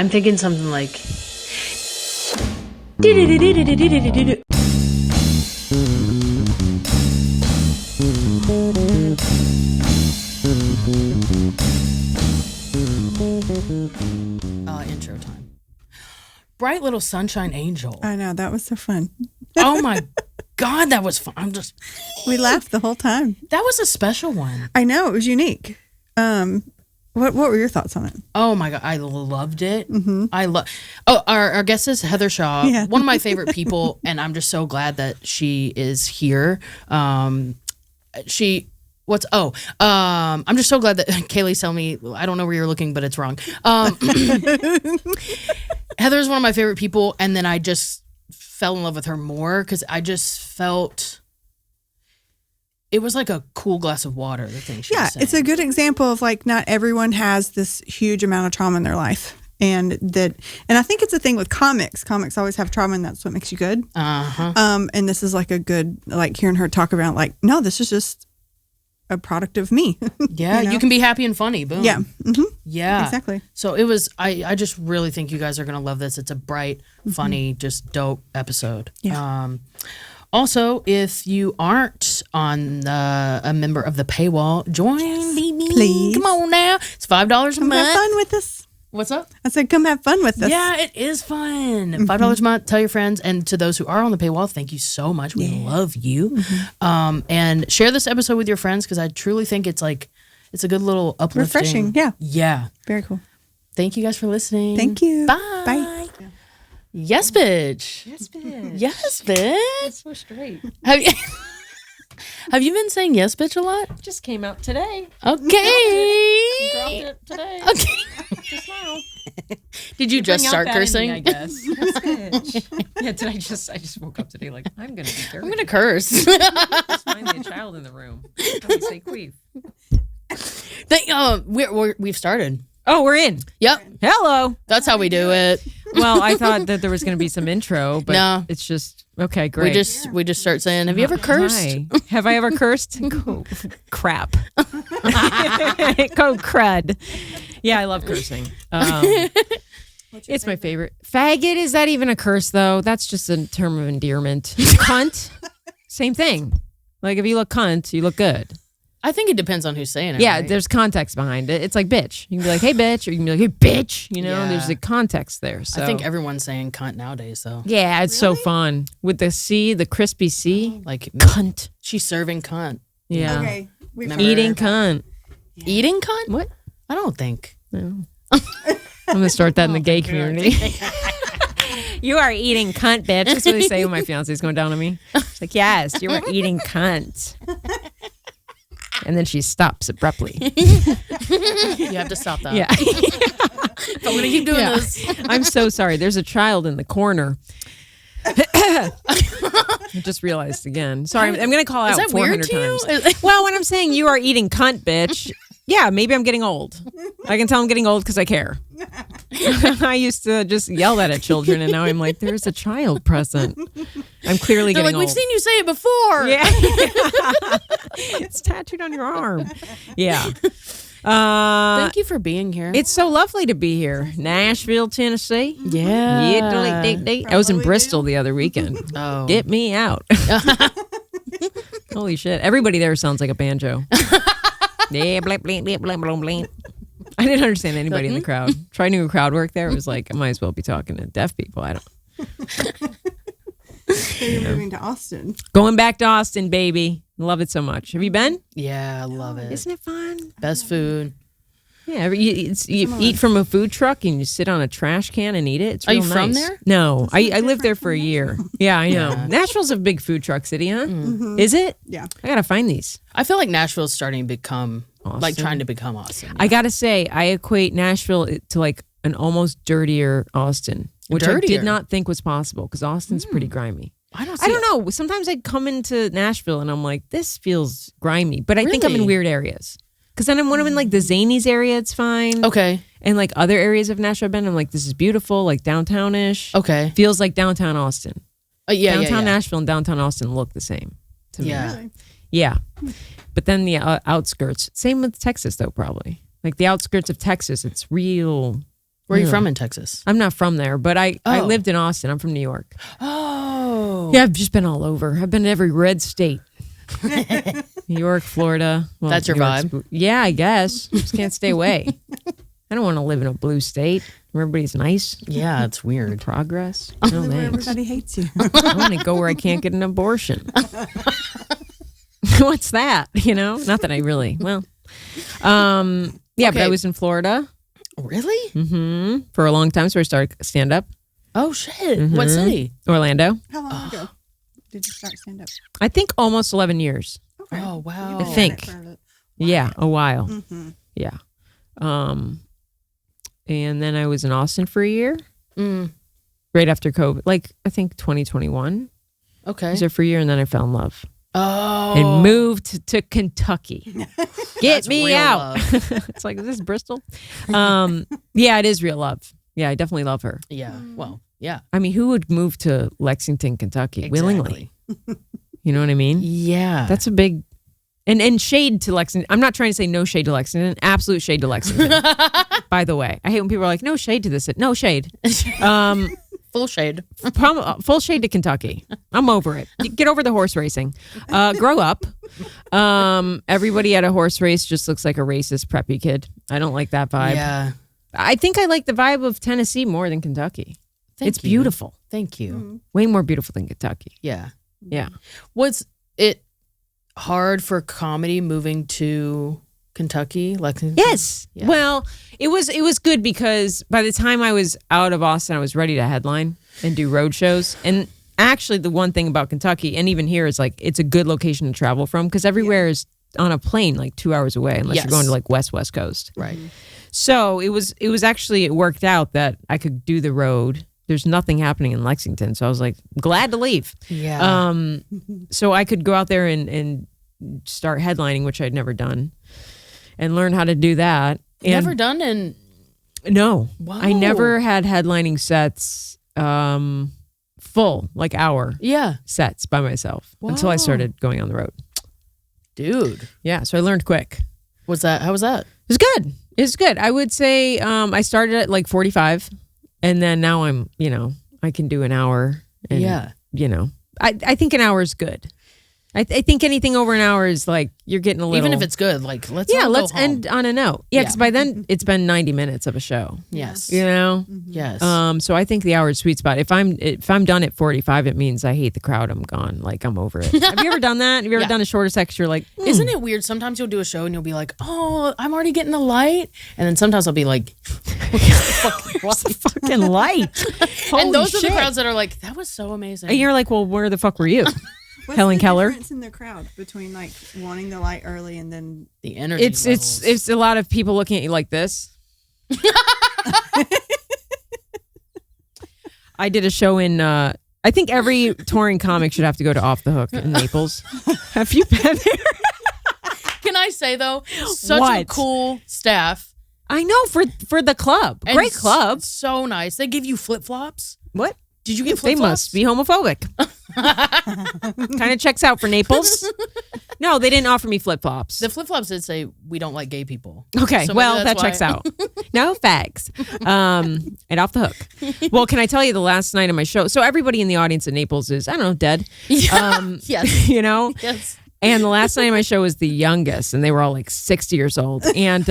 I'm thinking something like... intro time. Bright little sunshine angel. I know, that was so fun. Oh my God, that was fun. We laughed the whole time. That was a special one. I know, it was unique. What were your thoughts on it? Oh my God, I loved it. Mm-hmm. Our guest is Heather Shaw, one of my favorite people, and I'm just so glad that she is here. I'm just so glad that Kaylee's telling me, I don't know where you're looking, but it's wrong. Heather's one of my favorite people, and then I just fell in love with her more because I just felt it was like a cool glass of water, the thing she was saying. It's a good example of like not everyone has this huge amount of trauma in their life. And I think it's a thing with comics. Comics always have trauma, and that's what makes you good. Uh-huh. And this is like a good, like hearing her talk about like, no, this is just a product of me. Yeah, you can be happy and funny. Boom. Yeah. Mm-hmm. Yeah. Exactly. So it was, I just really think you guys are going to love this. It's a bright, funny, just dope episode. Yeah. Also, if you aren't on a member of the paywall, join me. Please. Come on now. It's $5 a month. Come have fun with us. What's up? I said, come have fun with us. Yeah, it is fun. $5 a month. Tell your friends. And to those who are on the paywall, thank you so much. We love you. And share this episode with your friends because I truly think it's a good little uplifting. Refreshing. Yeah. Yeah. Very cool. Thank you guys for listening. Thank you. Bye. Bye. Yes, bitch. Yes, bitch. Yes, bitch. That's so straight. Have you been saying yes, bitch a lot? Just came out today. Okay. Dropped it today. Okay. Just now. Did you just start cursing? I guess. Yes, bitch. Yeah, I just woke up today like, I'm going to be dirty. I'm going to curse. Just find me a child in the room. Let me say queef. We've started. Oh, we're in. Yep. Hello. That's how we do it. Well, I thought that there was going to be some intro, but No. it's just, okay, great. We just start saying, have you ever cursed? Hi. Have I ever cursed? Crap. Go crud. Yeah, I love cursing. It's my favorite. Faggot, is that even a curse, though? That's just a term of endearment. Cunt, same thing. Like, if you look cunt, you look good. I think it depends on who's saying it. Yeah, right? there's context behind it. It's like bitch. You can be like, hey, bitch, or you can be like, hey, bitch. You know, Yeah. there's a context there. So I think everyone's saying cunt nowadays, though. yeah, it's so fun. With the C, the crispy C. Like, Cunt. she's serving cunt. Yeah. Okay. Remember- Eating cunt. Eating cunt? What? I don't think. No. I'm going to start that in the gay community. You are eating cunt, bitch. That's what they say when my fiance is going down on me. She's like, yes, you are eating cunt. And then she stops abruptly. You have to stop that. Yeah. I'm going to keep doing this. I'm so sorry. There's a child in the corner. I just realized again. Sorry, I'm going to call out Is that 400 weird to you? times. Well, when I'm saying you are eating cunt, bitch, yeah, maybe I'm getting old. I can tell I'm getting old because I care. I used to just yell that at children, and now I'm like, there's a child present. I'm clearly They're getting like, old. we've seen you say it before. Yeah. It's tattooed on your arm. Yeah. Thank you for being here. It's so lovely to be here. Nashville, Tennessee. Yeah. I was in Bristol the other weekend. Oh. Get me out. Holy shit. Everybody there sounds like a banjo. Yeah, blah, blah, blah, blah, blah, blah. I didn't understand anybody in the crowd. Try to do crowd work there. It was like, I might as well be talking to deaf people. I don't. So you're moving to Austin. Going back to Austin, baby. Love it so much. Have you been? Yeah, I love it. Isn't it fun? Best food. Yeah, you eat from a food truck and you sit on a trash can and eat it. It's Are real you from nice. there? No, I lived there for a year. Yeah, I know. Yeah. Nashville's a big food truck city, huh? Mm-hmm. Is it? Yeah. I gotta find these. I feel like Nashville's starting to become, like Austin? trying to become Austin. I gotta say, I equate Nashville to like an almost dirtier Austin, which I Dirtier? did not think was possible because Austin's pretty grimy. I don't know. Sometimes I come into Nashville and I'm like, this feels grimy, but I think I'm in Really? weird areas. Because then when I'm in like the Zanies area, it's fine. Okay. And like other areas of Nashville I've been, I'm like, this is beautiful, like downtown-ish. Okay. Feels like downtown Austin. Downtown yeah. Nashville and downtown Austin look the same to me. Yeah. Really? Yeah. But then the outskirts, same with Texas though, probably. Like the outskirts of Texas, it's real Where are you from in Texas? I'm not from there, but I Oh. lived in Austin. I'm from New York. Oh. Yeah, I've just been all over. I've been to every red state. New York, Florida. Well, That's your New York's vibe? Yeah, I guess. Just can't stay away. I don't want to live in a blue state where everybody's nice. Yeah, it's weird. Progress. No Where thanks. everybody hates you. I want to go where I can't get an abortion. What's that? Not that I really. Well, yeah, but Okay. I was in Florida Really? for a long time, so I started stand up. Oh, shit. What city? Orlando. How long ago did you start stand up? I think almost 11 years. Okay. Oh, wow. I think. Yeah, a while. Mm-hmm. Yeah. And then I was in Austin for a year, right after COVID. Like, I think 2021. I Okay. was there for a year, and then I fell in love Oh. and moved to Kentucky. Get That's me real out. love. It's like, is this Bristol? Yeah, it is real love. Yeah, I definitely love her. Yeah. Well, yeah. I mean, who would move to Lexington, Kentucky willingly? You know what I mean? Yeah. That's a big... And shade to Lexington. I'm not trying to say no shade to Lexington. Absolute shade to Lexington. By the way, I hate when people are like, no shade to this. No shade. full shade. Full shade to Kentucky. I'm over it. Get over the horse racing. Grow up. Everybody at a horse race just looks like a racist preppy kid. I don't like that vibe. Yeah. I think I like the vibe of Tennessee more than Kentucky. It's you. beautiful. Thank you. Way more beautiful than Kentucky. Yeah. Yeah. Was it hard for comedy moving to Kentucky? Lexington? Yes. Yeah. Well, it was good because by the time I was out of Austin, I was ready to headline and do road shows. And actually, the one thing about Kentucky, and even here, is like it's a good location to travel from because everywhere is on a plane like 2 hours away, unless Yes. you're going to like West Coast. Right. So it was actually, it worked out that I could do the road. There's nothing happening in Lexington, so I was like glad to leave. Yeah. So I could go out there and start headlining, which I'd never done, and learn how to do that. And Never done in. no, Wow. I never had headlining sets full, like hour Yeah. sets by myself until I Wow. started going on the road. Dude. Yeah, so I learned quick. How was that? It was good. It's good. I would say I started at like 45, and then now I'm, I can do an hour. And, Yeah. I think an hour is good. I think anything over an hour is like you're getting a little. Even if it's good, like let's yeah, all let's go home. end on a note. Yeah, because Yeah. by then it's been 90 minutes of a show. Yes. Yes. So I think the hour is sweet spot. If I'm done at 45, it means I hate the crowd. I'm gone. Like I'm over it. Have you ever done that? Have you ever Yeah. done a shorter section? You're like, Isn't it weird? Sometimes you'll do a show and you'll be like, "Oh, I'm already getting the light," and then sometimes I'll be like, what's the fucking light? Holy and those are shit. the crowds that are like, "That was so amazing." And you're like, well, where the fuck were you? What's Helen the Keller? difference in the crowd between like wanting the light early and then the energy. It's a lot of people looking at you like this. I did a show in. I think every touring comic should have to go to Off the Hook in Naples. Have you been there? Can I say though, such a What? cool staff. I know for the club, And great club. so nice. They give you flip flops. What? Did you get They flip flops? must be homophobic. Kind of checks out for Naples. No, they didn't offer me flip flops. The flip flops did say we don't like gay people. Okay, So maybe well, that's that checks why. out. No facts. And Off the Hook. Well, can I tell you the last night of my show? So everybody in the audience in Naples is, I don't know, dead. Yes. You know? Yes. And the last night of my show was the youngest, and they were all like 60 years old. And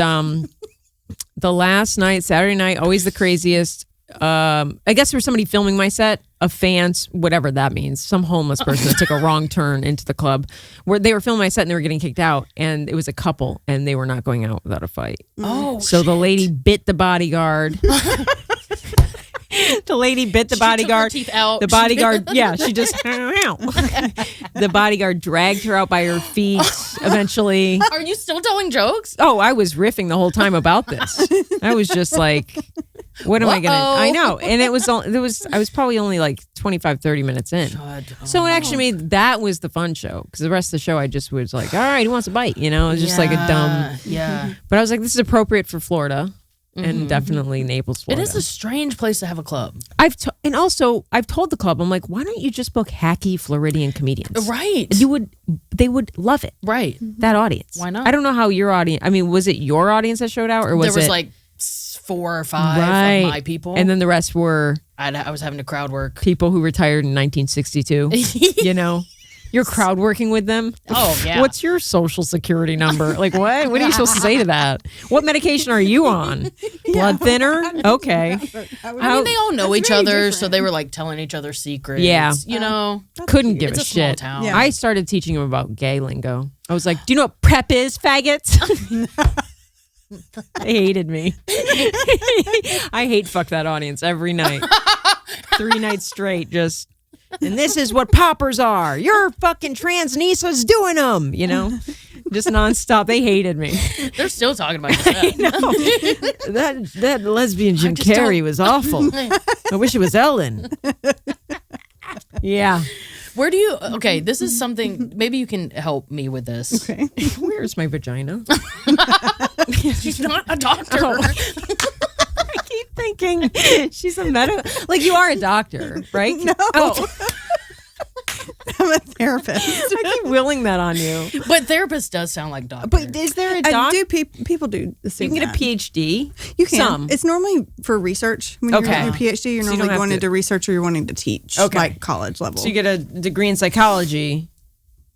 the last night, Saturday night, always the craziest. I guess there was somebody filming my set, a fans, whatever that means, some homeless person that took a wrong turn into the club, where they were filming my set and they were getting kicked out, and it was a couple, and they were not going out without a fight. Oh, So the lady bit the bodyguard. The lady bit the bodyguard. Took her teeth out. The bodyguard, yeah, she just. The bodyguard dragged her out by her feet. Eventually, Are you still telling jokes? oh, I was riffing the whole time about this. I was just like, what am I gonna? Uh-oh. I know, and it was. I was probably only like 25, 30 minutes in. So it actually made that was the fun show, because the rest of the show I just was like, all right, who wants a bite? You know, it was just like a dumb. Yeah. But I was like, this is appropriate for Florida. And definitely Naples, It Florida. is a strange place to have a club. I've told the club, I'm like, why don't you just book hacky Floridian comedians? Right. They would love it. Right. That audience. Why not? I don't know how your audience. I mean, was it your audience that showed out, or was There was it like 4 or 5 of my people. And then the rest were I was having to crowd work. people who retired in 1962. You know? You're crowd working with them? Oh, yeah. What's your social security number? Like, what? What are you supposed to say to that? What medication are you on? Blood thinner? Okay. I mean, they all know each other, so they were like telling each other secrets. Yeah. You know? Couldn't give It's a a small shit. town. Yeah. I started teaching him about gay lingo. I was like, do you know what PrEP is, faggots? They hated me. I hate fuck that audience every night. 3 nights straight, just... And this is what poppers are. Your fucking trans niece was doing them, you know? Just nonstop. They hated me. They're still talking about this. That lesbian Jim Carrey was awful. I wish it was Ellen. Yeah. Where do you... Okay, this is something... Maybe you can help me with this. Okay. Where's my vagina? She's not a doctor. Oh. I keep thinking she's a like you are a doctor, right? No. Oh, I'm a therapist. I keep willing that on you. But therapist does sound like doctor. But is there a I doc? do. People do. You assume can get a that. PhD. You can. Some. It's normally for research. When you're Okay. getting your PhD, you're So you normally don't have going to- into research or you're wanting to teach, Okay. like college level. So you get a degree in psychology,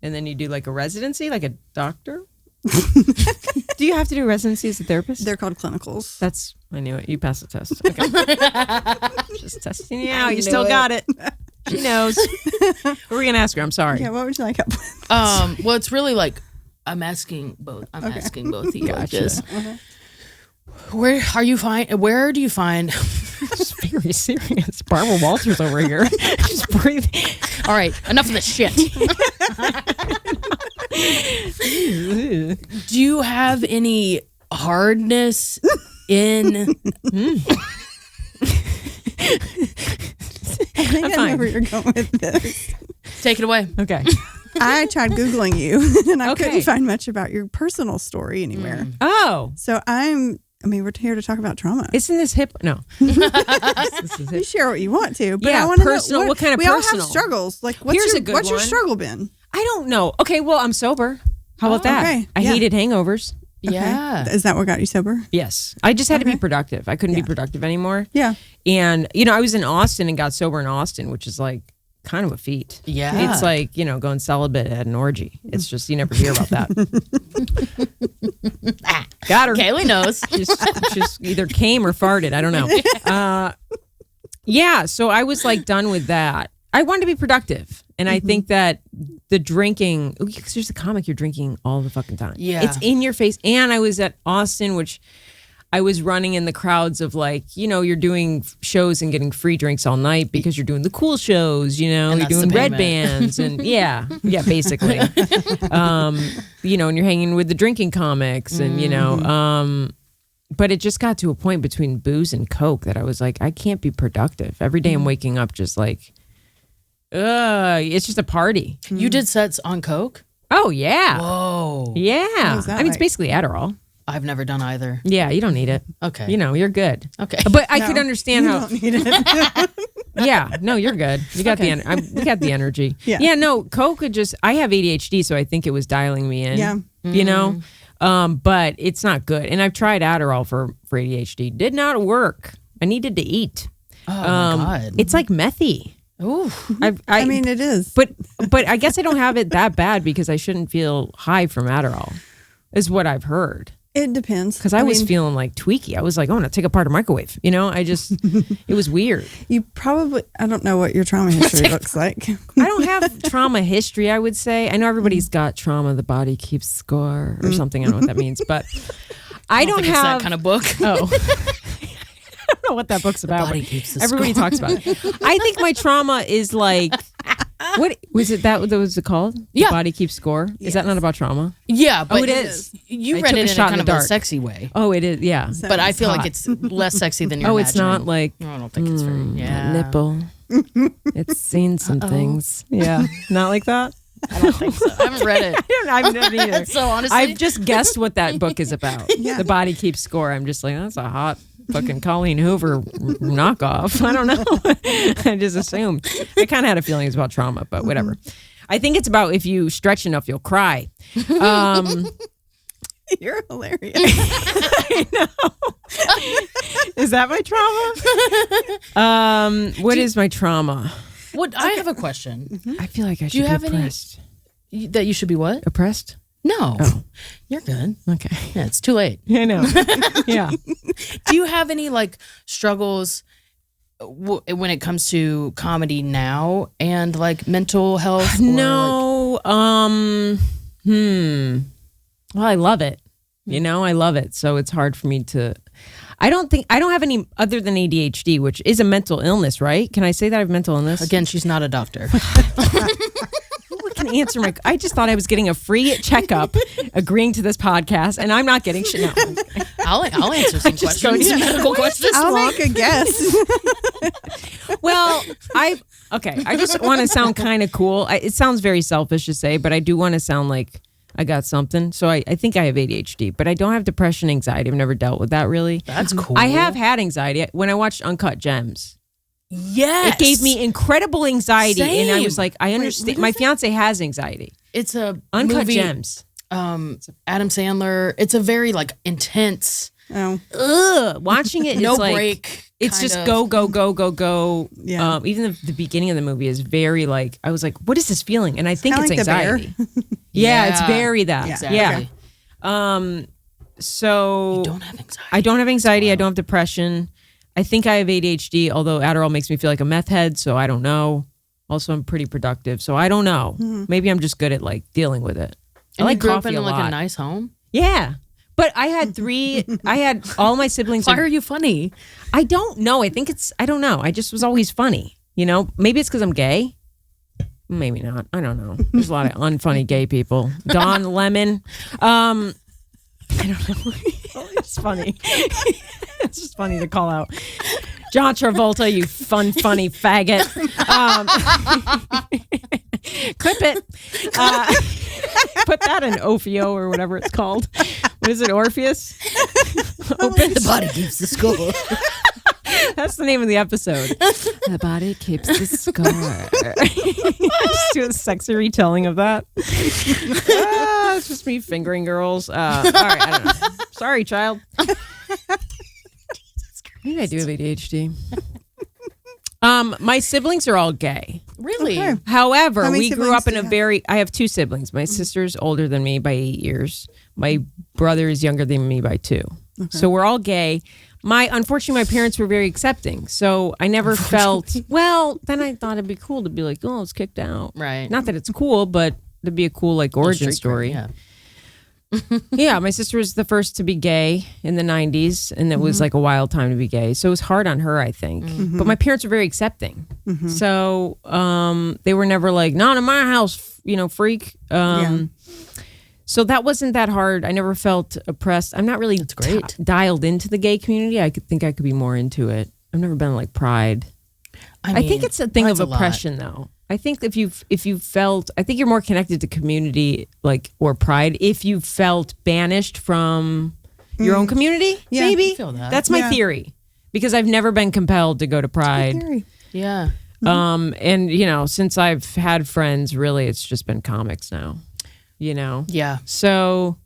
and then you do like a residency, like a doctor. Do you have to do residency as a therapist? They're called clinicals. That's I knew it. You passed the test. Okay. Just testing you out. You still got it. She knows. What were we gonna ask her? I'm sorry. Yeah, what would you like help with? Well, it's really like I'm asking both. I'm asking both of you. Like this. Where are you find? Where do you find? It's very serious. Barbara Walters over here. Just breathing. All right, enough of this shit. Do you have any hardness in? I think I know fine. where you're going with this. Take it away. Okay. I tried Googling you and I Okay. couldn't find much about your personal story anywhere. Oh, So we're here to talk about trauma. isn't this hip? No. This is You hip. share what you want to, but Yeah, I want to personal- know what kind of we all personal? have struggles. Like, Here's a good what's your one. struggle been? I don't know. Okay, well, I'm sober. How about that? okay. I Yeah. hated hangovers. Yeah. Is that what got you sober? Yes. I just had to be Okay. productive. I couldn't be productive anymore. Yeah. And, I was in Austin and got sober in Austin, which is like kind of a feat. Yeah. It's like, going celibate at an orgy. It's just, you never hear about that. Got her. Kaylee knows. She's either came or farted. I don't know. Yeah. So I was like done with that. I wanted to be productive. And I think that the drinking, because there's a comic you're drinking all the fucking time. Yeah. It's in your face. And I was at Austin, which I was running in the crowds of like, you're doing shows and getting free drinks all night because you're doing the cool shows, you're that's doing the red payment. bands and basically. And you're hanging with the drinking comics and, but it just got to a point between booze and Coke that I was like, I can't be productive. Every day I'm waking up just like, it's just a party. You did sets on Coke? Oh, yeah. Whoa. Yeah. was that I mean, it's like? basically Adderall. I've never done either. Yeah, you don't need it. Okay. You're good. Okay. But I could No, understand you how. don't need it. Yeah, no, you're good. You got Okay. we got the energy. Yeah. No, Coke could just. I have ADHD, so I think it was dialing me in. Yeah. But it's not good. And I've tried Adderall for ADHD. Did not work. I needed to eat. Oh my God. It's like methy. Ooh. I mean, it is. But I guess I don't have it that bad because I shouldn't feel high from Adderall, is what I've heard. It depends. Because I was mean, feeling like tweaky. I was like, I want to take apart a microwave. It was weird. You probably, I don't know what your trauma history looks like. I don't have trauma history, I would say. I know everybody's got trauma, the body keeps score or something. I don't know what that means. But I don't think have it's that kind of book. Oh. I don't know what that book's about. body But keeps the everybody score. talks about it. I think my trauma is like, what was it that was it called? Yeah. The Body Keeps Score. Is that not about trauma? Yeah, but it is. You I read took a it in a shot in kind the of a dark. sexy way. Oh, it is. Yeah. But I feel hot. like it's less sexy than you're Oh, it's not imagining. like I don't think it's very. Yeah. nipple. It's seen some things. Yeah. Not like that. I don't think so. I haven't read it. I've never either. So honestly, I've just guessed what that book is about. Yeah. The Body Keeps Score. I'm just like, that's a hot fucking Colleen Hoover knockoff. I don't know. I just assumed. I kind of had a feeling it's about trauma, but whatever. I think it's about if you stretch enough, you'll cry. You're hilarious. I know. Is that my trauma? What is my trauma? I have a question. I feel like I should Do you be have oppressed. that you should be what? Oppressed? No. Oh. You're good. Okay. Yeah, it's too late. I know. Yeah. Do you have any like struggles when it comes to comedy now and like mental health? No. Well, I love it. You know, I love it. So it's hard for me to. I don't have any other than ADHD, which is a mental illness, right? Can I say that I have mental illness? Again, she's not a doctor. Who can answer my? I just thought I was getting a free checkup, agreeing to this podcast, and I'm not getting shit. No. I'll answer some questions. Medical questions. I'll make a guess. Well, I just want to sound kind of cool. It sounds very selfish to say, but I do want to sound like I got something. So I think I have ADHD, but I don't have depression, anxiety. I've never dealt with that really. That's cool. I have had anxiety. When I watched Uncut Gems, yes, it gave me incredible anxiety. Same. And I was like, I understand. My fiance has anxiety. It's a Uncut movie, Gems. Adam Sandler. It's a very like intense. Oh, Watching it, No it's like, break. It's just of. go. Yeah. Even the beginning of the movie is very like, I was like, what is this feeling? And I think it's kinda like The Bear. anxiety. Yeah, it's Yeah. very that. Exactly. Yeah. So Don't have anxiety. I don't have anxiety. I don't have depression. I think I have ADHD, although Adderall makes me feel like a meth head, so I don't know. Also, I'm pretty productive, so I don't know. Maybe I'm just good at like dealing with it. And I like you grew up coffee in a like lot. a nice home. Yeah. But I had I had all my siblings. Why are you funny? I don't know. I don't know. I just was always funny. You know, maybe it's because I'm gay. Maybe not. I don't know. There's a lot of unfunny gay people. Don Lemon. I don't know. It's funny. It's just funny to call out. John Travolta, you funny faggot. Clip it. Put that in Ophio or whatever it's called. What is it, Orpheus? The body keeps the score. That's the name of the episode. The body keeps the score. Just do a sexy retelling of that. It's just me fingering girls. All right, I don't know. Sorry, child. Maybe I do have ADHD. My siblings are all gay. Really? Okay. However, How many we grew up siblings in do you have? I have two siblings. My sister's older than me by 8 years. My brother is younger than me by 2. So we're all gay. Unfortunately, my parents were very accepting. So I never felt, well, then I thought it'd be cool to be like, oh, it's kicked out. Right. Not that it's cool, but it'd be a cool like origin story. Yeah. Yeah, my sister was the first to be gay in the 90s, and it was like a wild time to be gay. So it was hard on her, I think. But my parents were very accepting. So they were never like, not in my house, freak. So that wasn't that hard. I never felt oppressed. I'm not really great. Dialed into the gay community. I could be more into it. I've never been like pride. I think it's a thing of oppression, though. I think if you felt, I think you're more connected to community, like, or pride if you felt banished from your own community. Yeah, maybe I feel that. that's my theory, because I've never been compelled to go to pride. Yeah. And since I've had friends, really, it's just been comics now. Yeah. So,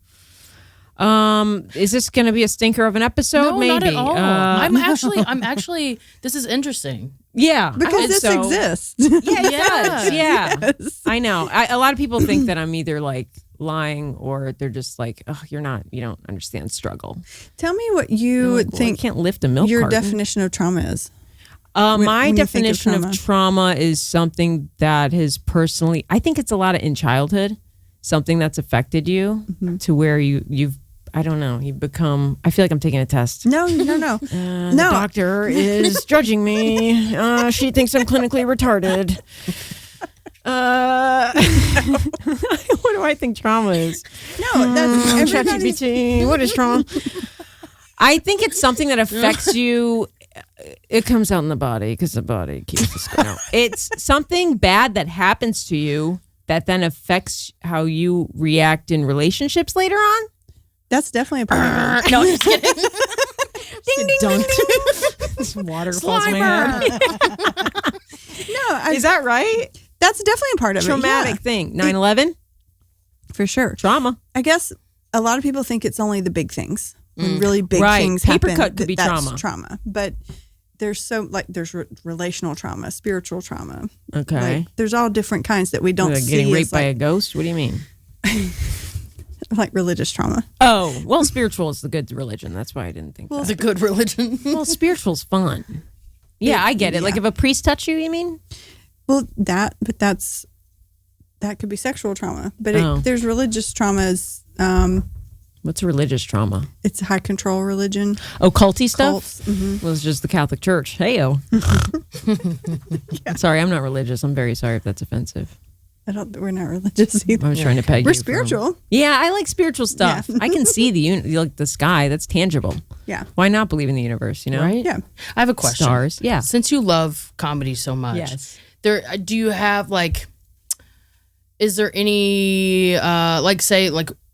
is this going to be a stinker of an episode? No, Maybe. not at all. I'm actually. This is interesting. Yeah, Because this exists. Yeah, it does. Yeah, Yes. I know. A lot of people think that I'm either like lying or they're just like, oh, you don't understand struggle. Tell me what you Like, well, think I can't lift a milk your carton. definition of trauma is. My when you think of definition of trauma is something that has personally, I think it's a lot of in childhood, something that's affected you to where you've, I don't know, you become, I feel like I'm taking a test. No. The doctor is judging me. She thinks I'm clinically retarded. What do I think trauma is? No, that's everybody's. ChatGPT. What is trauma? I think it's something that affects you. It comes out in the body because the body keeps the score. No, it's something bad that happens to you that then affects how you react in relationships later on. That's definitely a part of it. No, just kidding. Ding, ding, ding, ding. This water falls in my head. No, Is that right? that's definitely a part of Traumatic it. thing. 9/11? Yeah, for sure. Trauma. I guess a lot of people think it's only the big things when really big Right. things Paper happen. cut could be that's trauma. But there's there's relational trauma, spiritual trauma. Okay. Like, there's all different kinds that we don't Like see. getting raped as, by a ghost? What do you mean? like religious trauma. Oh, well, spiritual is the good religion. That's why I didn't think that. The good religion. Well, spiritual's fun. Yeah, I get it. Like if a priest touch you mean? Well, that could be sexual trauma. But there's religious traumas. What's religious trauma? It's high control religion. Oh, culty stuff? Cults. Mm-hmm. Well, it's just the Catholic Church. Hey-o. Sorry, I'm not religious. I'm very sorry if that's offensive. We're not religious either. I was trying to peg We're you. spiritual. Yeah, I like spiritual stuff. Yeah. I can see like the sky. That's tangible. Yeah. Why not believe in the universe, you know? Right? Yeah. I have a question. Stars. Yeah. Since you love comedy so much, Yes. do you have is there any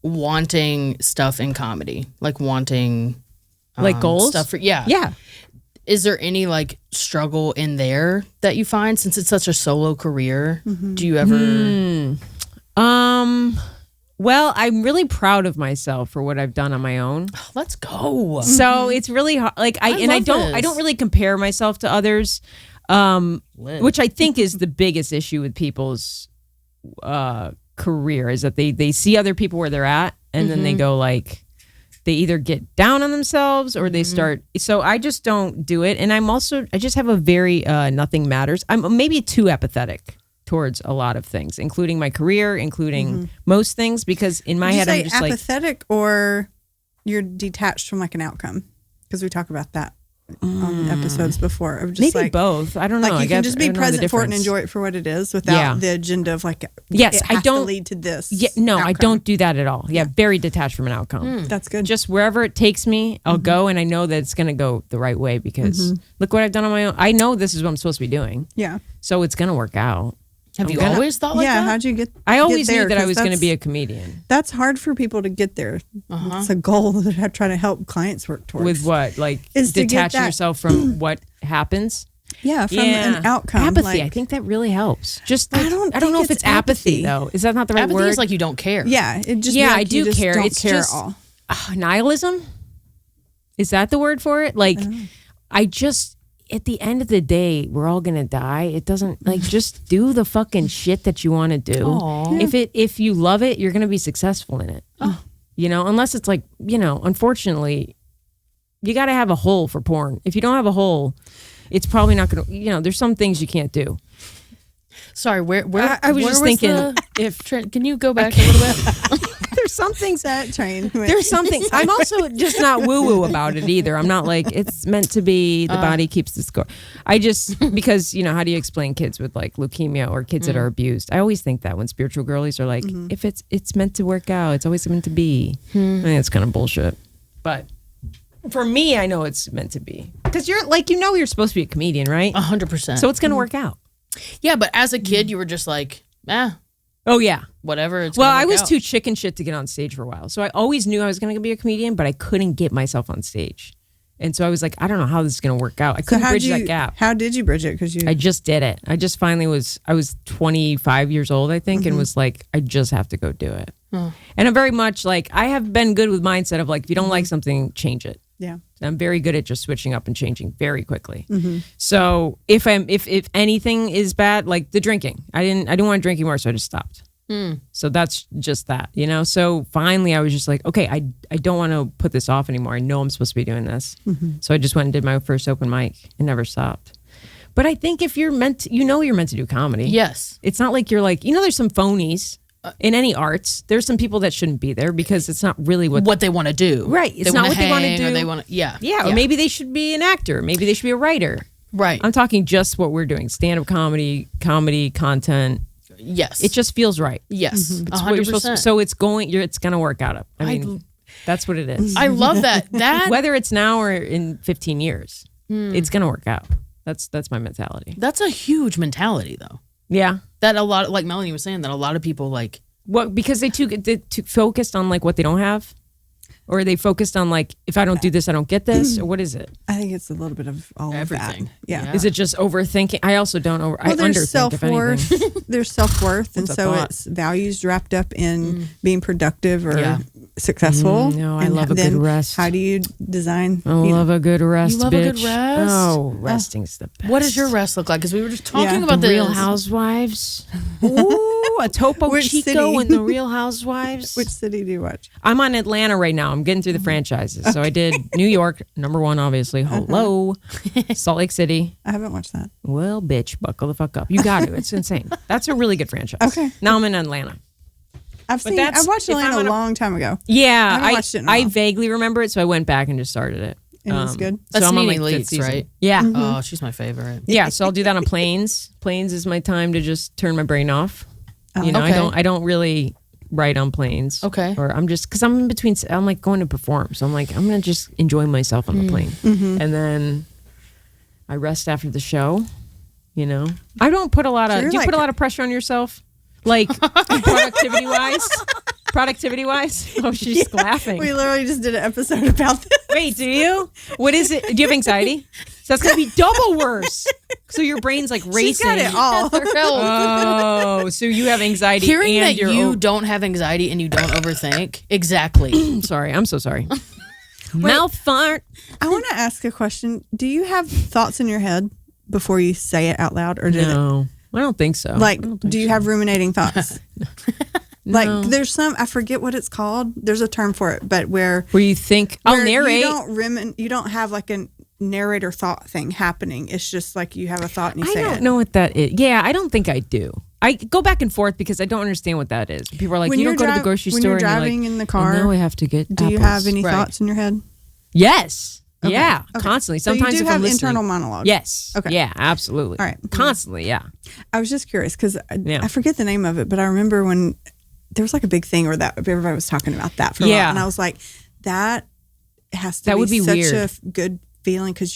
wanting stuff in comedy? Like wanting goals? stuff for yeah. Yeah. Is there any struggle in there that you find since it's such a solo career? Mm-hmm. Do you ever Well, I'm really proud of myself for what I've done on my own. Let's go. So it's really hard. I love don't really compare myself to others, which I think is the biggest issue with people's career is that they see other people where they're at and then they go they either get down on themselves or they start. So I just don't do it. And I just have a very nothing matters. I'm maybe too apathetic towards a lot of things, including my career, including most things, because in my head, I'm just apathetic or you're detached from an outcome. Because we talk about that on episodes before. Of just maybe both. I don't know. You can just be present for it and enjoy it for what it is without the agenda of yes, it has to lead to this. Yeah, no, outcome. I don't do that at all. Yeah, very detached from an outcome. That's good. Just wherever it takes me, I'll go, and I know that it's going to go the right way because look what I've done on my own. I know this is what I'm supposed to be doing. Yeah. So it's going to work out. Have you always thought like that? How'd you get I always there? knew that I 'Cause was going to be a comedian. That's hard for people to get there. It's a goal that I try to help clients work towards. With what? Is to get detaching that- yourself from what happens? Yeah, from an outcome. Apathy. I think that really helps. Just I don't know if think it's apathy, though. Is that not the right Apathy word? is you don't care. Yeah, it just Yeah, be I you do just care. Don't It's care just at all. Nihilism? Is that the word for it? I just at the end of the day, we're all gonna die. It doesn't just do the fucking shit that you want to do. Aww. If you love it, you're gonna be successful in it. Unless it's unfortunately, you got to have a hole for porn. If you don't have a hole, it's probably not gonna. There's some things you can't do. Sorry, where I was where just thinking if can you go back a little bit? There's some things That train. There's something. I'm also just not woo-woo about it either. I'm not it's meant to be. The body keeps the score. I just because how do you explain kids with leukemia or kids that are abused? I always think that when spiritual girlies are if it's meant to work out, it's always meant to be. I think it's kind of bullshit. But for me, I know it's meant to be because you're you're supposed to be a comedian, right? 100%. So it's gonna work out. Yeah, but as a kid, you were just Oh yeah. whatever. It's Well, gonna I work was out. too chicken shit to get on stage for a while. So I always knew I was going to be a comedian, but I couldn't get myself on stage. And so I was like, I don't know how this is going to work out. I couldn't bridge that gap. How did you bridge it? Because I just did it. I just finally I was 25 years old, I think, and was like, I just have to go do it. And I'm very much I have been good with mindset of if you don't like something, change it. Yeah. I'm very good at just switching up and changing very quickly. So if anything is bad, like the drinking, I didn't want to drink anymore, so I just stopped. So that's just that, So finally, I was just like, okay, I don't want to put this off anymore. I know I'm supposed to be doing this. So I just went and did my first open mic and never stopped. But I think if you're meant to, you're meant to do comedy. Yes. It's not like you're there's some phonies. In any arts, there's some people that shouldn't be there because it's not really what they want to do. Right. It's not what they want to do. Or they want to, Yeah, or maybe they should be an actor. Maybe they should be a writer. Right. I'm talking just what we're doing. Stand-up comedy content. Yes. It just feels right. Yes. It's what you're supposed to, 100%. so it's going to work out. I mean, that's what it is. I love that. Whether it's now or in 15 years, it's going to work out. That's my mentality. That's a huge mentality though. Yeah. That a lot, like Melanie was saying, that a lot of people because they too focused on what they don't have, or are they focused on if I don't do this, I don't get this, or what is it? I think it's a little bit of all Everything. of that. Yeah. Is it just overthinking? I also don't I there's underthink if anything. self-worth. There's self-worth, and What's a so thought? it's values wrapped up in being productive or successful. No, I And love a then good rest. How do you design? I love a good rest, You love bitch. a good rest? Oh, resting's the best. What does your rest look like? Because we were just talking Yeah. about The this. Real Housewives? Ooh, a Topo Which Chico city? and the Real Housewives. Which city do you watch? I'm on Atlanta right now. I'm getting through the franchises. So I did New York, number one, obviously. Hello. Salt Lake City. I haven't watched that. Well, bitch, buckle the fuck up. You got to. It's insane. That's a really good franchise. Okay. Now I'm in Atlanta. I watched Atlanta a long time ago. Yeah, haven't watched it in a I while. vaguely remember it, so I went back and just started it. And it's good? That's I'm on Nene my fifth Leakes, season. right? Yeah. Oh, she's my favorite. Yeah, so I'll do that on planes. Planes is my time to just turn my brain off. You know, Okay. I don't really write on planes. Okay. Or I'm just, because I'm in between, I'm like going to perform. So I'm like, I'm going to just enjoy myself on the plane. And then I rest after the show, you know. I don't put a lot of, So you're do you like- put a lot of pressure on yourself? Like productivity wise? Productivity wise? Oh, she's laughing. We literally just did an episode about this. Wait, do you? What is it? Do you have anxiety? So that's going to be double worse. So your brain's like racing. She's got it all. Oh, so you have anxiety Hearing and that you're you don't have anxiety and you don't overthink. Exactly. sorry. I'm so sorry. Mouth fart. I want to ask a question. Do you have thoughts in your head before you say it out loud, or did it? No, I don't think so. Like, I don't think do you so. have ruminating thoughts? Like, there's some, I forget what it's called. There's a term for it, but where you think I'll where narrate? you don't have like a narrator thought thing happening. It's just like you have a thought and you I say don't it. know what that is. Yeah, I don't think I do. I go back and forth because I don't understand what that is. People are like, When you don't you're go to the grocery when store. you're and you're driving like, in the car, and now I have to get. Do you apples." have any Right. thoughts in your head? Yes. Okay. Yeah. Okay. Constantly. So Sometimes you do if I'm have listening. internal monologue. Yes. Okay. Yeah. Absolutely. All right. Constantly. Yeah. I was just curious because Yeah. I forget the name of it, but I remember when there was like a big thing where that everybody was talking about that for a Yeah. while, and I was like, that has to That would be such weird. a good feeling because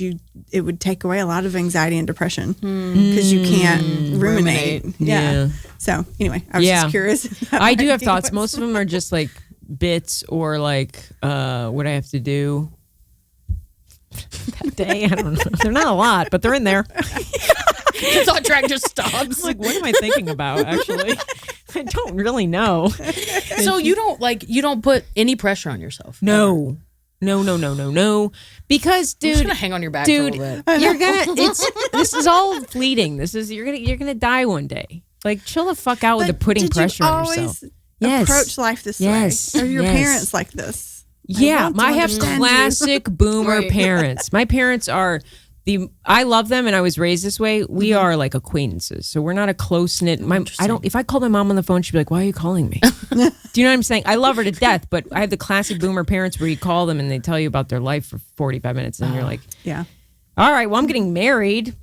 it would take away a lot of anxiety and depression because you can't ruminate. Yeah. So anyway, I was just curious. I do have thoughts. Most of them are just like bits or like what I have to do that day. I don't know. They're not a lot, but they're in there. The thought track just stops. Like, what am I thinking about? Actually, I don't really know. So you don't put any pressure on yourself. No. Because, I'm just dude, gonna hang on your back for a little bit. you're gonna. This is all fleeting. You're gonna die one day. Like, chill the fuck out with the putting Did pressure you on always yourself. Yes. approach life this Yes. way? Are your Yes. parents like this? Yeah, want to I have understand you. classic boomer Right. parents. My parents are I love them, and I was raised this way. We are like acquaintances, so we're not a close knit. I don't. If I called my mom on the phone, she'd be like, "Why are you calling me?" Do you know what I'm saying? I love her to death, but I have the classic boomer parents where you call them and they tell you about their life for 45 minutes, and you're like, Yeah. "All right, well, I'm getting married."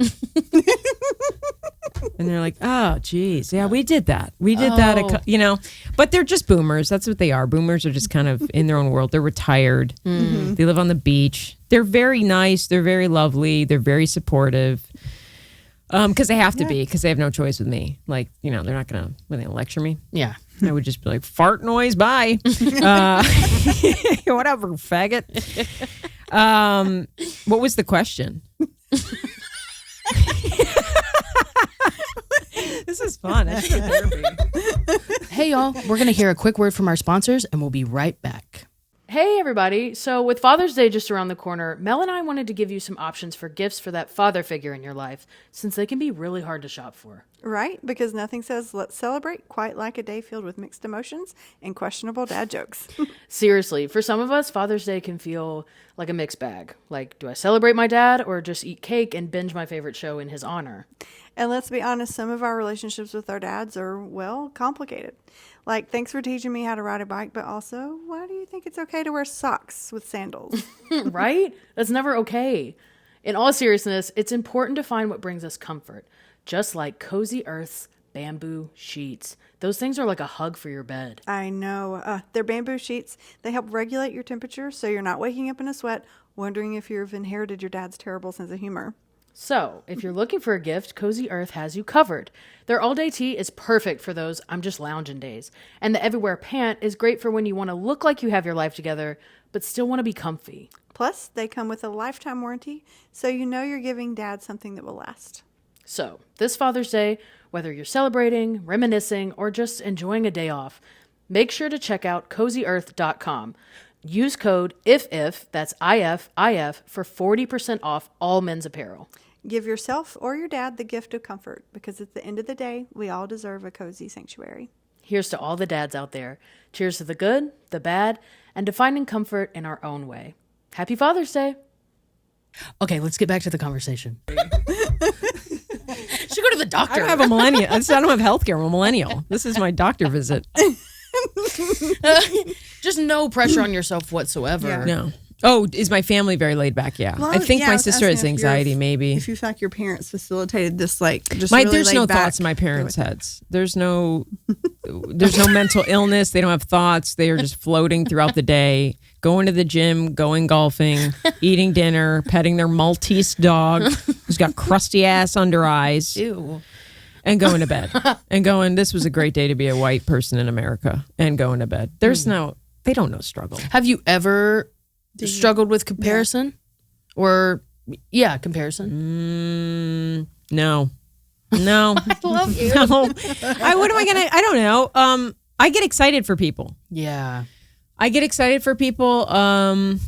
And they're like, "Oh, geez, yeah, we did that. We did that, you know." But they're just boomers. That's what they are. Boomers are just kind of in their own world. They're retired. They live on the beach. They're very nice. They're very lovely. They're very supportive. Because they have to be, because they have no choice with me. Like, you know, they're not gonna lecture me. Yeah. I would just be like, "Fart noise, bye." Whatever, faggot. What was the question? This is fun. I should go to therapy. Hey, y'all. We're going to hear a quick word from our sponsors, and we'll be right back. Hey, everybody. So with Father's Day just around the corner, Mel and I wanted to give you some options for gifts for that father figure in your life, since they can be really hard to shop for. Right? Because nothing says let's celebrate quite like a day filled with mixed emotions and questionable dad jokes. Seriously, for some of us, Father's Day can feel like a mixed bag. Like, do I celebrate my dad or just eat cake and binge my favorite show in his honor? And let's be honest, some of our relationships with our dads are, well, complicated. Like, thanks for teaching me how to ride a bike, but also, why do you think it's okay to wear socks with sandals? Right? That's never okay. In all seriousness, it's important to find what brings us comfort, just like Cozy Earth's bamboo sheets. Those things are like a hug for your bed. I know. They're bamboo sheets. They help regulate your temperature so you're not waking up in a sweat wondering if you've inherited your dad's terrible sense of humor. So, if you're looking for a gift, Cozy Earth has you covered. Their all-day tee is perfect for those I'm just lounging days. And the Everywhere pant is great for when you want to look like you have your life together, but still want to be comfy. Plus, they come with a lifetime warranty, so you know you're giving dad something that will last. So, this Father's Day, whether you're celebrating, reminiscing, or just enjoying a day off, make sure to check out CozyEarth.com. Use code IF, that's IF, for 40% off all men's apparel. Give yourself or your dad the gift of comfort, because at the end of the day, we all deserve a cozy sanctuary. Here's to all the dads out there. Cheers to the good, the bad, and to finding comfort in our own way. Happy Father's Day. Okay, let's get back to the conversation. Should go to the doctor. I don't have a millennial. I don't have healthcare. I'm a millennial. This is my doctor visit. Just no pressure on yourself whatsoever. Yeah. No. Oh, is my family very laid back? Yeah. Well, I think yeah, my I was sister has asking if anxiety, maybe. If you feel like your parents facilitated this, like, just really There's no laid back. thoughts in my parents' heads. There's no mental illness. They don't have thoughts. They are just floating throughout the day, going to the gym, going golfing, eating dinner, petting their Maltese dog who's got crusty ass under eyes. Ew. And going to bed. And going, this was a great day to be a white person in America. And going to bed. They don't know struggle. Have you ever struggled with comparison? Yeah. Or, comparison? No. I love you. No. I don't know. I get excited for people. Yeah. I get excited for people. I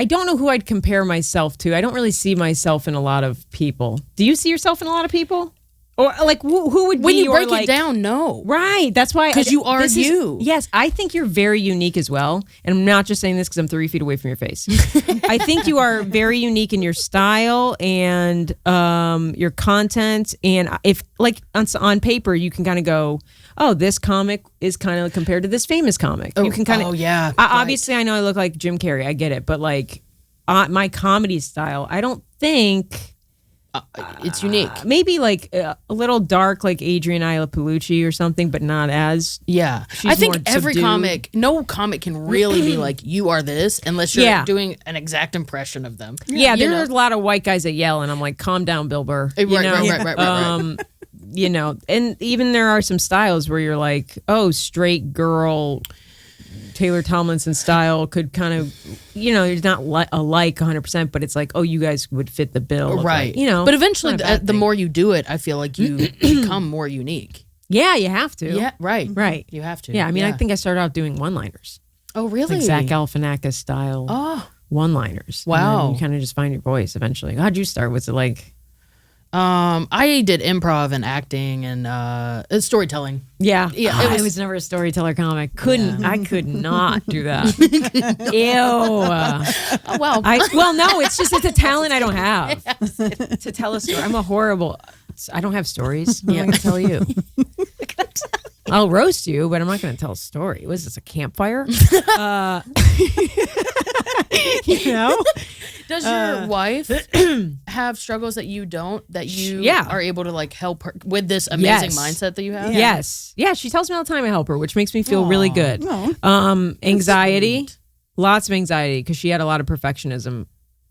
don't know who I'd compare myself to. I don't really see myself in a lot of people. Do you see yourself in a lot of people? Or like who would be when you your, break like, it down? No, right? That's why, because you are you. Yes, I think you're very unique as well. And I'm not just saying this because I'm 3 feet away from your face. I think you are very unique in your style and your content. And if like on paper, you can kind of go, oh, this comic is kind of compared to this famous comic. You can kind of, yeah. Obviously, I know I look like Jim Carrey. I get it, but like my comedy style, I don't think. It's unique. Maybe like a little dark, like Adrian Iapolucci or something, but not as. Yeah, I think every comic, no comic can really be like you are this unless you're doing an exact impression of them. Yeah, there's a lot of white guys that yell, and I'm like, calm down, Bill Burr. Right. You know, and even there are some styles where you're like, oh, straight girl. Taylor Tomlinson style could kind of, it's not alike 100%, but it's like, oh, you guys would fit the bill. Right. Like, but eventually, the more you do it, I feel like you become more unique. Yeah, you have to. Yeah, right. Right. You have to. Yeah, I mean, I think I started out doing one-liners. Oh, really? Like Zach Galifianakis style one-liners. Wow. You kind of just find your voice eventually. How'd you start? Was it like... I did improv and acting and storytelling. Yeah. I was never a storyteller comic. I could not do that. Ew. Well, no, it's a talent I don't have to tell a story. I'm a horrible. I don't have stories. I'm not going to tell you. I'll roast you, but I'm not going to tell a story. Was this a campfire? Does your wife have struggles that you don't, that you are able to like help her with this amazing mindset that you have? Yeah. Yes. Yeah, she tells me all the time I help her, which makes me feel really good. Anxiety, lots of anxiety, because she had a lot of perfectionism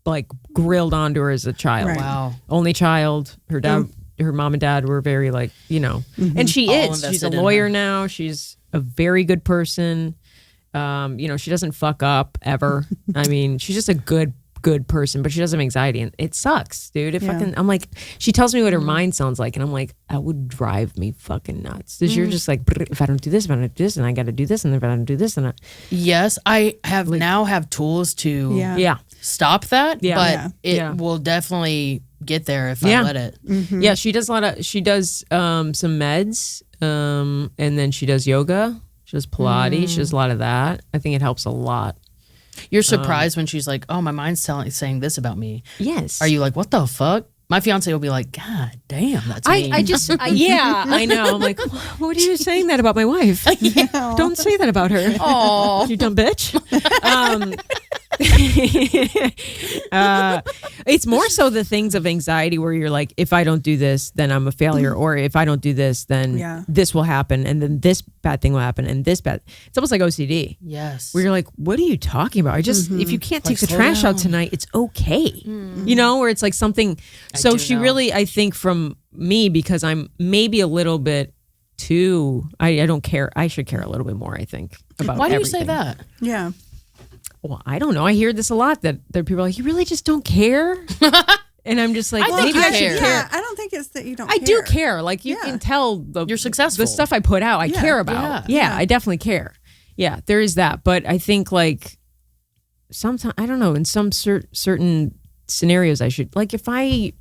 like grilled onto her as a child. Right. Wow. Only child. Her dad, her mom and dad were very like, and she's a lawyer now. She's a very good person. She doesn't fuck up ever. I mean, she's just a good person, but she does have anxiety, and it sucks, dude. I'm like, she tells me what her mind sounds like, and I'm like, that would drive me fucking nuts. Because you're just like, if I don't do this, and I got to do this, and if I don't do this, yes, I have now have tools to stop that, but it will definitely get there if I let it. Mm-hmm. Yeah, she does some meds, and then she does yoga. She does Pilates. She does a lot of that. I think it helps a lot. You're surprised when she's like, "Oh, my mind's saying this about me." Yes. Are you like, "What the fuck?" My fiance will be like, "God damn, that's me." I know. I'm like, what are you saying that about my wife? Don't say that about her. Oh, you dumb bitch. It's more so the things of anxiety where you're like, if I don't do this, then I'm a failure, or if I don't do this, then this will happen, and then this bad thing will happen, and this bad. It's almost like OCD. Yes. Where you're like, what are you talking about? I just if you can't take the trash out tonight, it's okay. Where it's like something. So she really, I think, from me, because I'm maybe a little bit too. I don't care. I should care a little bit more, I think, about. Why do everything. you say that? Yeah. Well, I don't know. I hear this a lot that people are like, you really just don't care? And I'm just like, I think maybe I you should care. care. Yeah, I don't think it's that you don't I care. do care. Like you Yeah. can tell You're successful. The stuff I put out, I care about. Yeah, I definitely care. Yeah, there is that. But I think like sometimes, I don't know, in some certain scenarios I should, like if I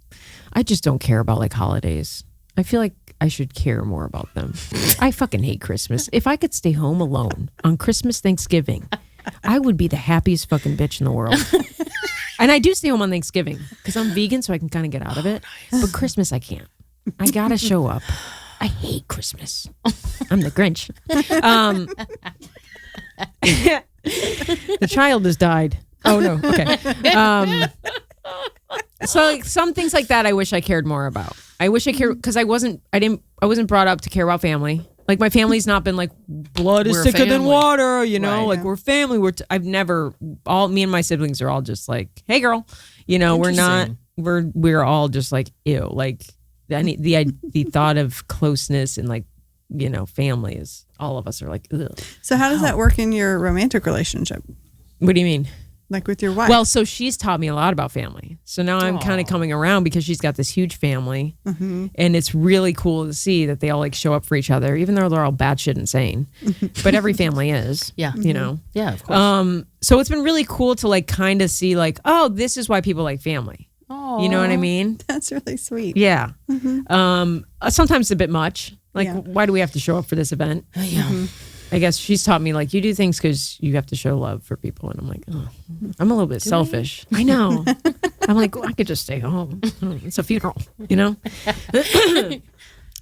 just don't care about like holidays. I feel like I should care more about them. I fucking hate Christmas. If I could stay home alone on Christmas, Thanksgiving, I would be the happiest fucking bitch in the world. And I do stay home on Thanksgiving because I'm vegan, so I can kind of get out of it. But Christmas, I can't. I gotta show up. I hate Christmas. I'm the Grinch. The child has died. Oh no. Okay. So like, some things like that, I wish I cared more about. I wish I cared because I wasn't brought up to care about family. Like my family's not been like blood is We're thicker than family. water, you know. Right. Like we're family. I've never me and my siblings are all just like, hey girl, you know. We're not. We're all just like ew. Like the thought of closeness and like you know family is all of us are like ugh. So how does that work in your romantic relationship? What do you mean? Like with your wife? Well, so she's taught me a lot about family. So now I'm kind of coming around because she's got this huge family. And it's really cool to see that they all like show up for each other, even though they're all batshit insane. But every family is. Yeah. You know? Yeah, of course. So it's been really cool to like kind of see like, oh, this is why people like family. Oh, You know what I mean? That's really sweet. Yeah. Sometimes a bit much. Like, why do we have to show up for this event? yeah. I guess she's taught me like you do things because you have to show love for people, and I'm like, oh, I'm a little bit selfish. I know. I'm like, I could just stay home. It's a funeral, you know.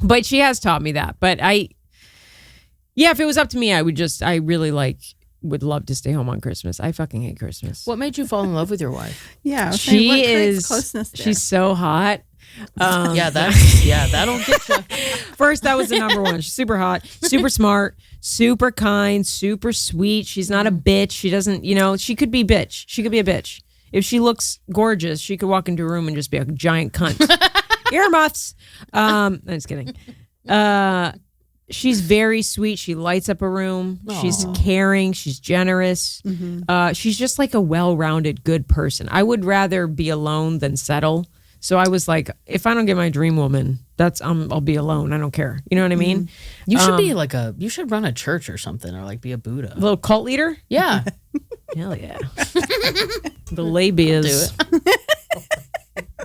But she has taught me that. But if it was up to me, I really would love to stay home on Christmas. I fucking hate Christmas. What made you fall in love with your wife? Yeah. What creates closeness there? She's so hot. That'll get you. First, that was the number one. She's super hot, super smart, super kind, super sweet. She's not a bitch. She doesn't, you know, she could be bitch. She could be a bitch. If she looks gorgeous, she could walk into a room and just be a giant cunt. Earmuffs. I'm just kidding. She's very sweet. She lights up a room. Aww. She's caring. She's generous. She's just like a well-rounded, good person. I would rather be alone than settle. So I was like, if I don't get my dream woman, I'll be alone. I don't care. You know what I mean? You should be like you should run a church or something, or like be a Buddha. A little cult leader? Yeah. Hell yeah. The labias. Do it.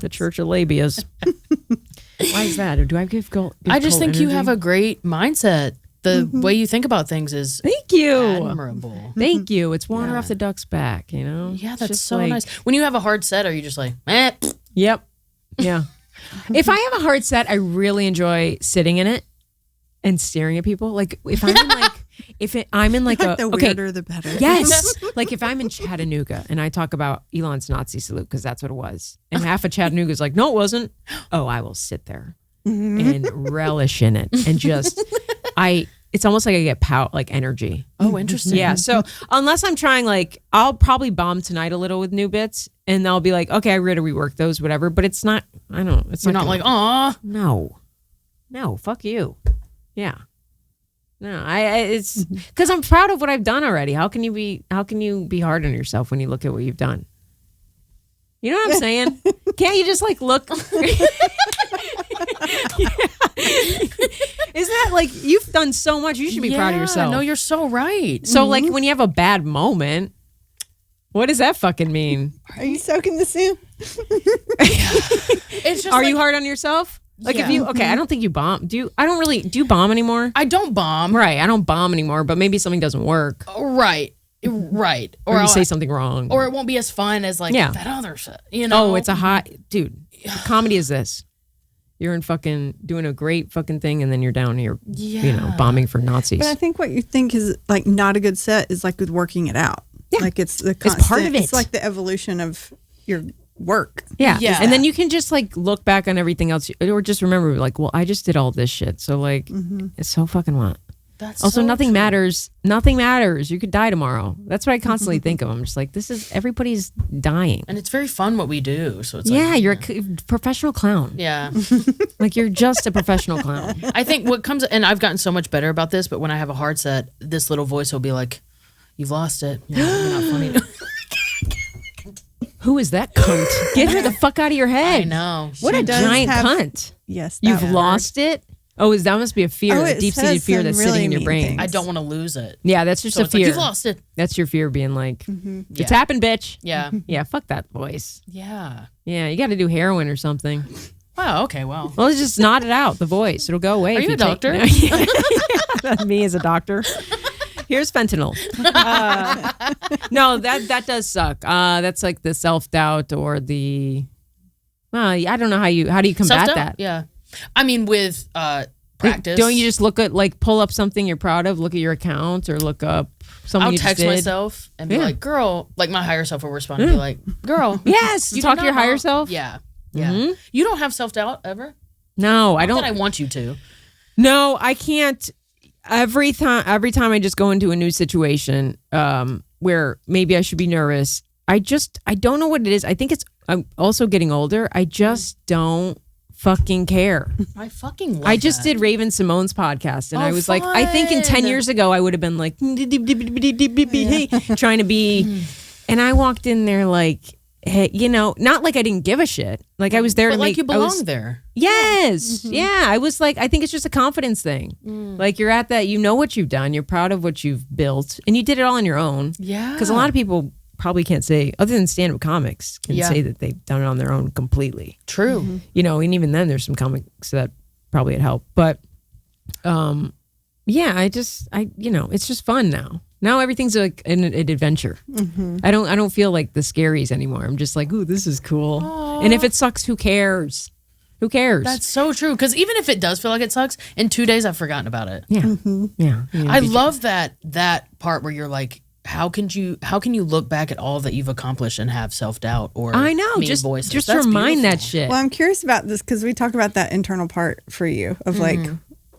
The Church of Labias. Why is that? Or do I give gold? I just think you have a great mindset. The way you think about things is Thank you. admirable. Thank you. It's water off the duck's back, you know? Yeah, It's that's just so like, nice. When you have a hard set, are you just like, Yep. Yeah. If I have a hard set, I really enjoy sitting in it and staring at people. Like if I'm in like I'm in like the weirder the better. Yes. Like if I'm in Chattanooga and I talk about Elon's Nazi salute, because that's what it was. And half of Chattanooga is like, no, it wasn't. Oh, I will sit there and relish in it. And just it's almost like I get like energy. oh, interesting. Yeah. So unless I'm trying, like, I'll probably bomb tonight a little with new bits, and I'll be like, okay, I gotta rework those, whatever. But it's not. I don't. It's You're not like, aw. No. Fuck you. Yeah. No. It's because I'm proud of what I've done already. How can you be hard on yourself when you look at what you've done? You know what I'm saying? Can't you just like look? Isn't that like you've done so much? You should be proud of yourself. No, you're so right. So like when you have a bad moment, what does that fucking mean? Are you soaking the soup? It's just Are you hard on yourself? Like if you I don't think you bomb. Do you bomb anymore? I don't bomb. Right, I don't bomb anymore, but maybe something doesn't work. Right. Or you say something wrong. Or it won't be as fun as like that other shit. You know? Oh, it's a hot dude. Comedy is this. You're in fucking doing a great fucking thing, and then you're down here, you know, bombing for Nazis. But I think what you think is like not a good set is like with working it out. Yeah. Like it's the constant, it's part of it. It's like the evolution of your work. Yeah. Yeah. And then you can just like look back on everything else, or just remember like, well, I just did all this shit. So like, it's so fucking what? That's also, so nothing true. matters. Nothing matters. You could die tomorrow. That's what I constantly think of. I'm just like, everybody's dying. And it's very fun what we do. So it's You're a professional clown. Yeah. Like you're just a professional clown. I think what comes, and I've gotten so much better about this, but when I have a hard set, this little voice will be like, you've lost it. You're not funny. Who is that cunt? Get her the fuck out of your head. I know. What a giant cunt. Yes. You've lost it? Oh, that must be a fear, Oh, a it deep-seated says fear that's some sitting in your really brain. mean things. I don't want to lose it. Yeah, that's just So a it's like, fear. you've lost it. That's your fear being like, Yeah. it's happened, bitch. Yeah. Yeah, fuck that voice. Yeah. Yeah, you got to do heroin or something. Wow. Okay. Well. Well, just nod it out, the voice. It'll go away. Are if you a take- doctor? No, yeah, me as a doctor. Here's fentanyl. No, that does suck. That's like the self-doubt or the, I don't know how do you combat Self-doubt? that? Yeah. I mean, with practice. Don't you just look at, like, pull up something you're proud of, look at your account, or look up something I'll you just text did? myself and be Yeah. like, girl, like my higher self will respond and be like, girl. Yes, you talk did to your not higher know- self. Yeah. Yeah. Mhm. You don't have self-doubt ever? No, I Not don't. that I want you to. No, I can't. Every time I just go into a new situation where maybe I should be nervous, I don't know what it is. I think I'm also getting older. I just don't fucking care. I fucking love I just that. did Raven Simone's podcast, and Oh, I was like, I think in 10 fun. years ago, I would have been like, trying to be, and I walked in there like, hey, not like I didn't give a shit. Like I was there But to like make, you I was- belong there. Yes. Yeah. I was like, I think it's just a confidence thing. Like you're at that, you know what you've done. You're proud of what you've built, and you did it all on your own. Yeah. Because a lot of people probably can't say, other than stand-up comics, can Yeah. say that they've done it on their own completely. True. And even then there's some comics that probably had help. But yeah, it's just fun now. Now everything's like an adventure. I don't feel like the scaries anymore. I'm just like, ooh, this is cool. And if it sucks, who cares? Who cares? That's so true. Because even if it does feel like it sucks, in 2 days I've forgotten about it. yeah. Yeah. I love that part where you're like, how can you look back at all that you've accomplished and have self-doubt or I know. mean Just voices? just That's remind that beautiful. shit. Well, I'm curious about this because we talked about that internal part for you of like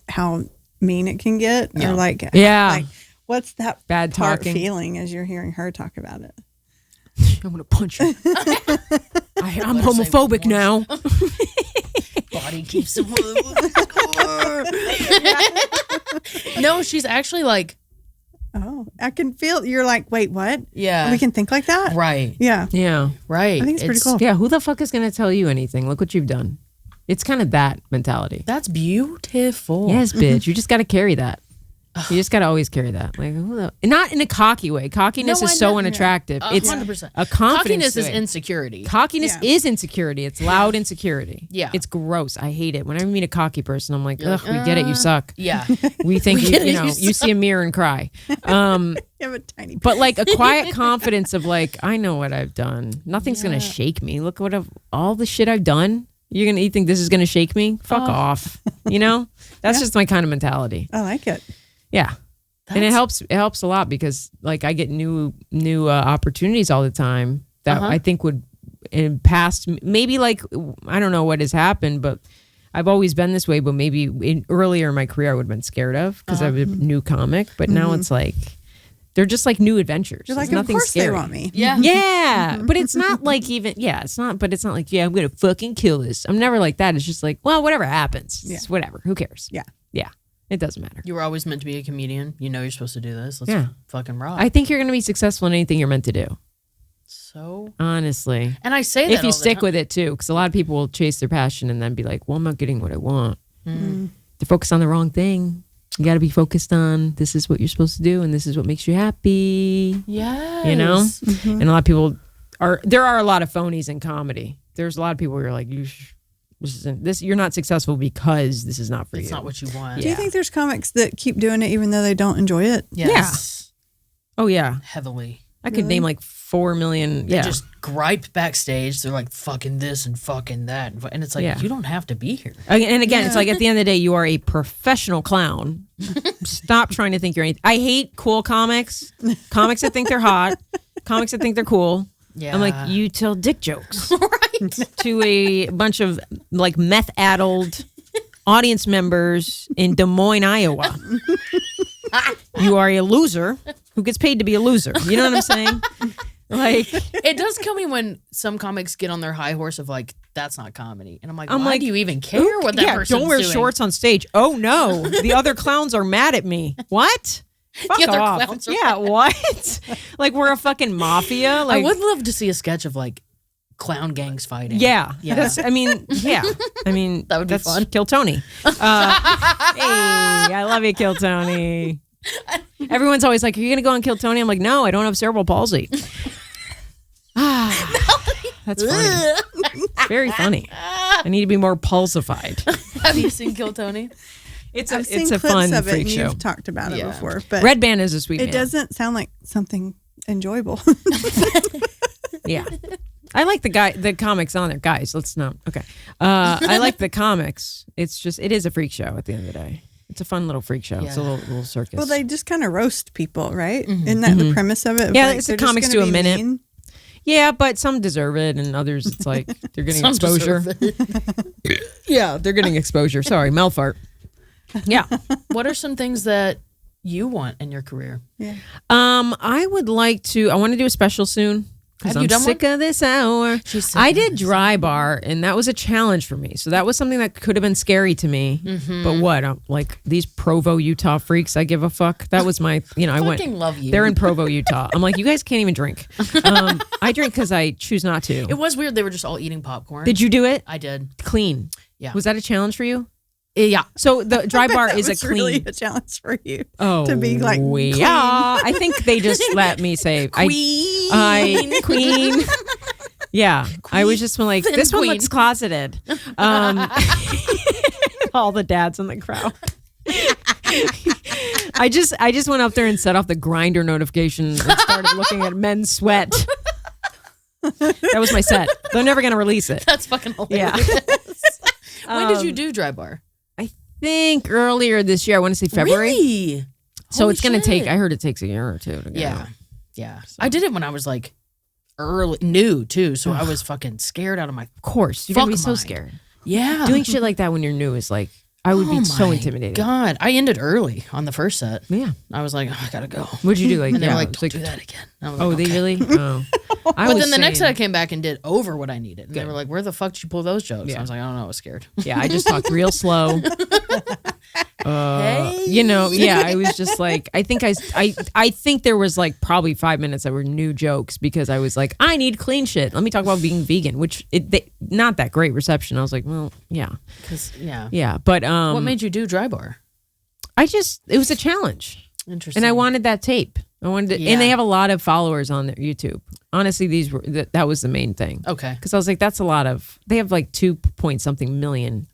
how mean it can get, or like what's that Bad part talking. feeling as you're hearing her talk about it? I'm gonna punch you. I'm homophobic now. Body keeps the No, she's actually like, Oh, I can feel you're like, wait, what? yeah, We can think like that? right, Yeah. Yeah. right. I think it's pretty cool. Yeah. Who the fuck is gonna tell you anything? Look what you've done. It's kind of that mentality. That's beautiful. Yes, bitch. You just got to carry that. You just got to always carry that. Like, not in a cocky way. Cockiness No, is I so know. unattractive. It's 100%. a confidence. Cockiness is way. insecurity. Cockiness Yeah. is insecurity. It's loud insecurity. Yeah. It's gross. I hate it. Whenever I meet a cocky person, I'm like, ugh, we get it. You suck. Yeah. We think We you, get it, you see a mirror and cry. You have a tiny But like a quiet confidence of like, I know what I've done. Nothing's gonna shake me. Look what all the shit I've done. You think this is gonna shake me? Fuck off. That's just my kind of mentality. I like it. Yeah. And it helps a lot because like I get new opportunities all the time that I think would in past maybe like I don't know what has happened, but I've always been this way, but maybe earlier in my career I would have been scared of because I was a new comic, but now it's like they're just like new adventures. You're like, It's of nothing course scary. they want me. Yeah. Yeah, but it's not like it's not like, yeah, I'm going to fucking kill this. I'm never like that. It's just like, well, whatever happens. Yeah. It's whatever. Who cares? Yeah. Yeah. It doesn't matter. You were always meant to be a comedian. You know you're supposed to do this. Let's Yeah. fucking rock. I think you're going to be successful in anything you're meant to do. So, Honestly. and I say that If you all the stick time. with it too, because a lot of people will chase their passion and then be like, well, I'm not getting what I want. They're focused on the wrong thing. You got to be focused on this is what you're supposed to do and this is what makes you happy. Yes. You know? And a lot of people there are a lot of phonies in comedy. There's a lot of people who are like, you're not successful because this is not for you. It's not what you want. Do you think there's comics that keep doing it even though they don't enjoy it? Yes. Oh, yeah. Heavily. I could name like 4 million. They Yeah. just gripe backstage. They're like, fucking this and fucking that. And it's like, Yeah. you don't have to be here. And again, it's like at the end of the day, you are a professional clown. Stop trying to think you're anything. I hate cool comics. Comics that think they're hot. Comics that think they're cool. Yeah. I'm like, you tell dick jokes to a bunch of like meth-addled audience members in Des Moines, Iowa. You are a loser who gets paid to be a loser. You know what I'm saying? Like, It does kill me when some comics get on their high horse of like, that's not comedy. And I'm like, why do you even care what that person's don't wear doing? shorts on stage. Oh no, the other clowns are mad at me. What? Fuck The other off. clowns are Yeah, what? Like we're a fucking mafia. Like I would love to see a sketch of like clown gangs fighting. Yeah. Yeah. That's, I mean, That would be that's fun. Kill Tony. Hey, I love you, Kill Tony. Everyone's always like, are you going to go on Kill Tony? I'm like, no, I don't have cerebral palsy. That's funny. It's very funny. I need to be more pulsified. Have you seen Kill Tony? It's I've seen a clips fun of it, freak and show. you've talked about it Yeah. before, but Red Band is a sweet it man. doesn't sound like something enjoyable. Yeah. I like the comics on there. Guys, let's not. Okay. I like the comics. It is a freak show at the end of the day. It's a fun little freak show. It's a little circus. Well, they just kind of roast people, right? Isn't that the premise of it? Yeah, Like, it's they're a just comics gonna to a be minute. mean? Yeah, but some deserve it, and others, it's like they're getting Some exposure. deserve it. Yeah, they're getting exposure. Sorry, Melfart. Yeah. What are some things that you want in your career? Yeah. I would like to. I want to do a special soon because Have you I'm done sick of this hour. She's sick I of did this. dry bar, and that was a challenge for me. So that was something that could have been scary to me. But what? I'm like these Provo, Utah freaks. I give a fuck. That was my. I went. Fucking love you. They're in Provo, Utah. I'm like, you guys can't even drink. I drink because I choose not to. It was weird. They were just all eating popcorn. Did you do it I did. clean? Yeah. Was that a challenge for you? Yeah. So the dry bar That is a was clean. really a challenge for you. Oh, to be like clean. yeah. I think they just let me say I queen. Yeah, I was just like, Thin this one queen. looks closeted. All the dads in the crowd. I just went up there and set off the grinder notification and started looking at men's sweat. That was my set. They're never gonna release it. That's fucking Yeah. hilarious. When did you do dry bar? I think earlier this year. I want to say February. Really? So Holy it's gonna shit. take. I heard it takes a year or two to get Yeah. out. Yeah. I did it when I was like new too. So I was fucking scared out of my. Of course, you're gonna be Fuck so mind. scared. Yeah. Doing shit like that when you're new is like I would be so my intimidated. God. I ended early on the first set. Yeah. I was like, oh, I gotta go. What'd you do? Like, And they were yeah, like, it's don't do that again. And I was Oh, like, they okay. really? Oh. But then the next set I came back and did over what I needed. And they Good. were like, where the fuck did you pull those jokes? Yeah. I was like, I don't know. I was scared. Yeah, I just talked real slow. Hey. Yeah, I was just like, I think there was like probably 5 minutes that were new jokes because I was like, I need clean shit. Let me talk about being vegan, which not that great reception. I was like, well, yeah, Yeah. but What made you do dry bar? it was a challenge, Interesting. and I wanted that tape. I wanted to, Yeah. and they have a lot of followers on their YouTube. Honestly, that was the main thing. Okay. Because I was like, that's a lot of. They have like 2 point something million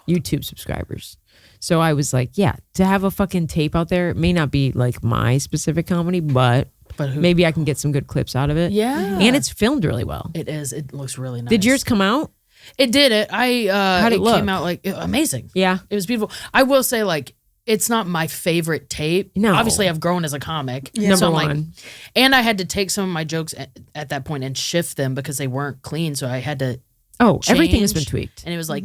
YouTube subscribers. So I was like, yeah, to have a fucking tape out there, it may not be like my specific comedy, but who? maybe I can get some good clips out of it. Yeah. And it's filmed really well. It is. It looks really nice. Did yours come out? It did. How'd it look? Came out like amazing. Yeah. It was beautiful. I will say, like, it's not my favorite tape. No. Obviously, I've grown as a comic. Number so I'm like- one. and I had to take some of my jokes at that point and shift them because they weren't clean. So I had to. Oh, everything has been change. tweaked. And it was like,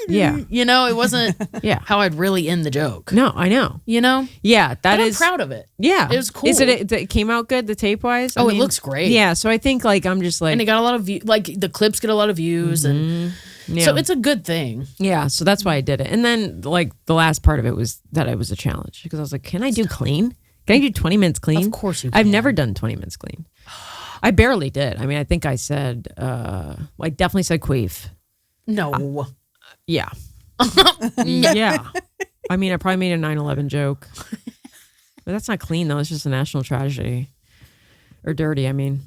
Yeah. you know, it wasn't Yeah. how I'd really end the joke. No, I know. You know, Yeah, But is. I'm proud of it. Yeah. It was cool. Is it came out good, the tape wise? Oh, it looks great. Yeah, so I think like I'm just like. And it got a lot of views. Like the clips get a lot of views, and yeah. so it's a good thing. Yeah, so that's why I did it. And then like the last part of it was that it was a challenge because I was like, can I do clean? Can I do 20 minutes clean? Of course you I've can. never done 20 minutes clean. I barely did. I mean, I think I said, I definitely said queef. No. Yeah. Yeah. I mean, I probably made a 9/11 joke. But that's not clean though. It's just a national tragedy. Or dirty, I mean.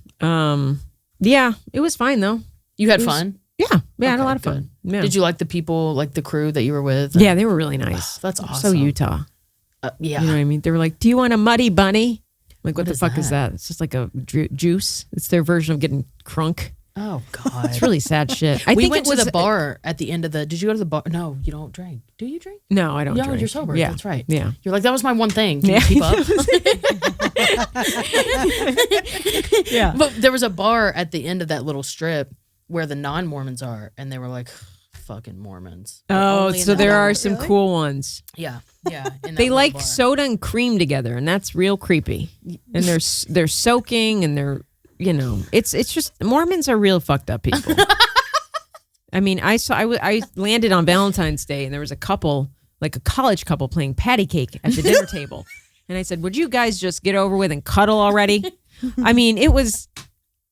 Yeah, it was fine though. You had fun? Yeah. I had a Okay, lot of good. fun. Yeah. Did you like the people, like the crew that you were with? Yeah, they were really nice. That's So awesome. Utah. Yeah. You know what I mean? They were like, do you want a muddy bunny? I'm like, what the is fuck is that? that? It's just like a juice. It's their version of getting crunk. Oh God. It's really sad shit. I We think went it was to the bar at the end of the. Did you go to the bar? No, you don't drink. Do you drink? No, I don't No, drink. you're sober. Yeah. That's right. Yeah. You're like, that was my one thing. Can Yeah. you keep up? Yeah. But there was a bar at the end of that little strip where the non-Mormons are, and they were like, fucking Mormons. Like, Oh, only in so that there one- are some cool ones. Yeah. Yeah. in that They little like bar. soda and cream together, and that's real creepy. And they're soaking, and they're it's just Mormons are real fucked up people. I mean, I landed on Valentine's Day, and there was a couple, like a college couple, playing patty cake at the dinner table, and I said, "Would you guys just get over with and cuddle already?" I mean, it was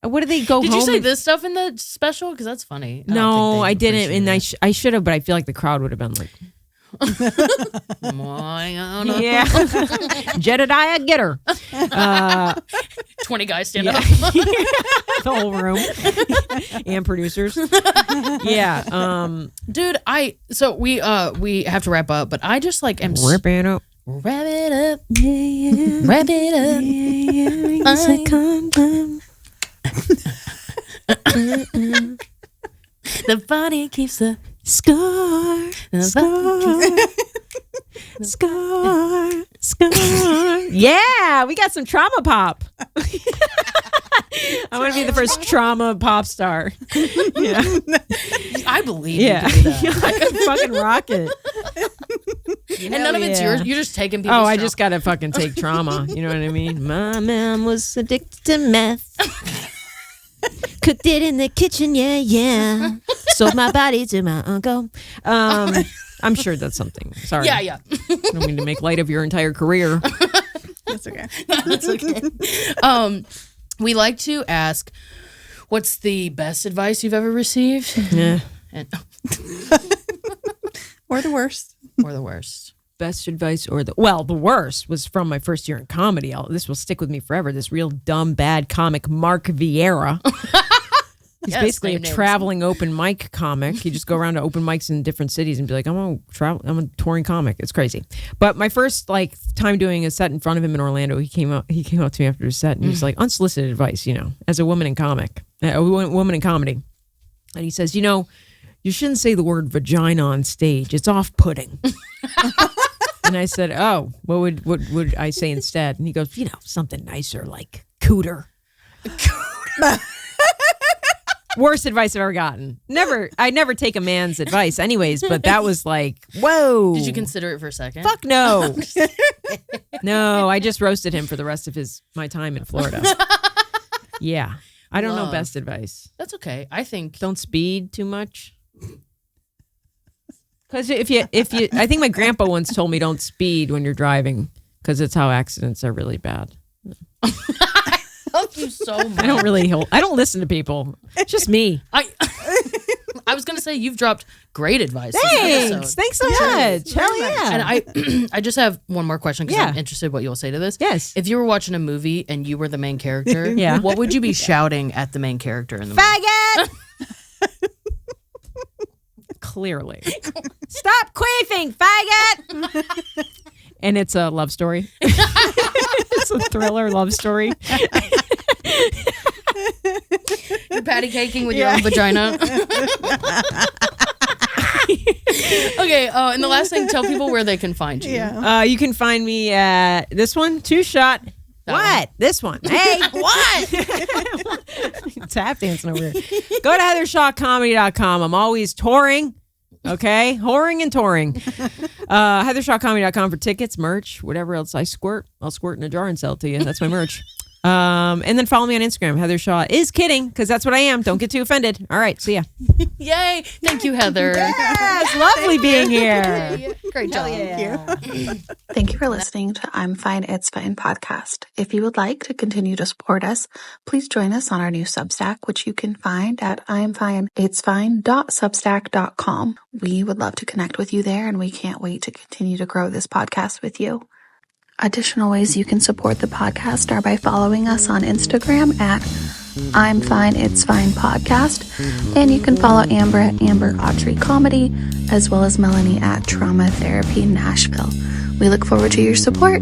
What do they go Did home? you say this stuff in the special? Because that's funny. No, I didn't, and I should have, but I feel like the crowd would have been like, yeah, Jedediah, get her. 20 guys stand up. The whole room and producers. Yeah, dude. So we have to wrap up, but I just like am wrap it up. Wrap it up, wrap it up. The body keeps the score. Yeah, we got some trauma pop. I want to be the first trauma pop star. Yeah, I believe. Yeah, you can do that. I can fucking rock it. And none of it's yours. You're just taking people's I just gotta fucking take trauma. You know what I mean? My man was addicted to meth. Cooked it in the kitchen, yeah. Sold my body to my uncle. I'm sure that's something. Sorry. Yeah. I don't mean to make light of your entire career. That's okay. That's okay. We like to ask, what's the best advice you've ever received? Yeah. Or the worst. Or the worst. Best advice or the worst was from my first year in comedy. This will stick with me forever. This real dumb, bad comic, Mark Vieira. He's basically a traveling open mic comic. You just go around to open mics in different cities and be like, I'm a touring comic. It's crazy. But my first time doing a set in front of him in Orlando, he came up to me after his set and he was like, unsolicited advice, as a woman in comedy. And he says, you shouldn't say the word vagina on stage. It's off-putting. And I said, oh, what would I say instead? And he goes, something nicer like cooter. Worst advice I've ever gotten. I never take a man's advice anyways, but that was like, whoa. Did you consider it for a second? Fuck no. No, I just roasted him for the rest of my time in Florida. Yeah. I don't know best advice. That's okay. I think don't speed too much. Because if you, I think my grandpa once told me don't speed when you're driving because it's how accidents are really bad. Thank you so much. I don't listen to people. It's just me. I was gonna say you've dropped great advice. Thanks so much. Hell yeah. And I just have one more question because I'm interested what you'll say to this. Yes. If you were watching a movie and you were the main character, what would you be shouting at the main character in the movie? Faggot! Clearly. Stop queefing, faggot! And it's a love story. It's a thriller love story. You're patty caking with your own vagina. Okay, and the last thing, tell people where they can find you. Yeah. You can find me at this one, Two Shot. What? This one. Hey, what? Tap dancing over here. Go to heathershawcomedy.com. I'm always touring. Okay? Whoring and touring. heathershawcomedy.com for tickets, merch, whatever else I squirt. I'll squirt in a jar and sell it to you. That's my merch. And then follow me on Instagram. Heather Shaw is kidding because that's what I am. Don't get too offended. All right. See ya. Yay. Thank you, Heather. It's lovely being here. Great job. Thank you. Thank you for listening to I'm Fine, It's Fine podcast. If you would like to continue to support us, please join us on our new Substack, which you can find at imfineitsfine.substack.com. We would love to connect with you there, and we can't wait to continue to grow this podcast with you. Additional ways you can support the podcast are by following us on Instagram at I'm Fine, It's Fine podcast. And you can follow Amber at Amber Autry Comedy, as well as Melanie at Trauma Therapy Nashville. We look forward to your support.